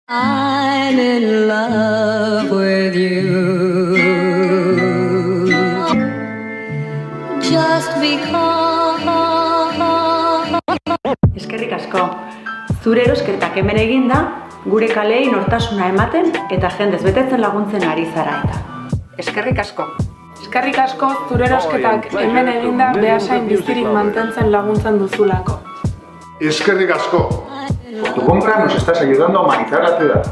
I'm in love with you. Just because. Eskerrik asko. Zure erosketak hemen eginda, gure kaleei nortasuna ematen eta jendez betetzen laguntzen ari zara eta. Eskerrik asko. Eskerrik asko zure erosketak hemen eginda behasain bizirik mantentzen laguntzen duzulako. Eskerrik asko. Con tu compra nos estás ayudando a humanizar la ciudad.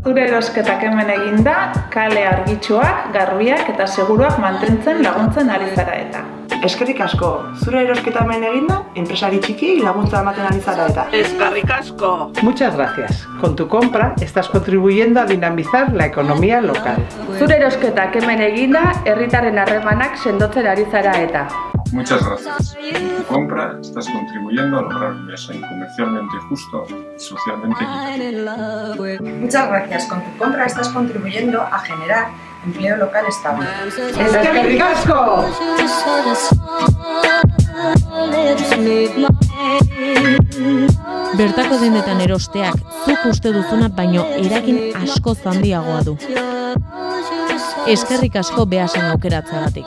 Zure erosketak hemen eginda, kale argitsuak, garbiak eta seguruak mantentzen laguntzen ari zara eta. Eskerrik asko, zure erosketa hemen eginda, enpresari txiki laguntza ematen ari zara eta. Eskerrik asko. Muchas gracias. Con tu compra estás contribuyendo a dinamizar la economía local. Zure erosketak hemen eginda, herritarren harremanak sendotzen ari zara eta. Muchas gracias. Con tu compra estás contribuyendo a lograr un Beasain comercialmente justo y socialmente equitativo. Muchas gracias. Con tu compra estás contribuyendo a generar empleo local estable. ¡Eskerrik asko! Bertako dendetan erosteak zuk uste duzuna baino eragin asko handiagoa du. Eskerrik asko Beasain aukeratzeagatik.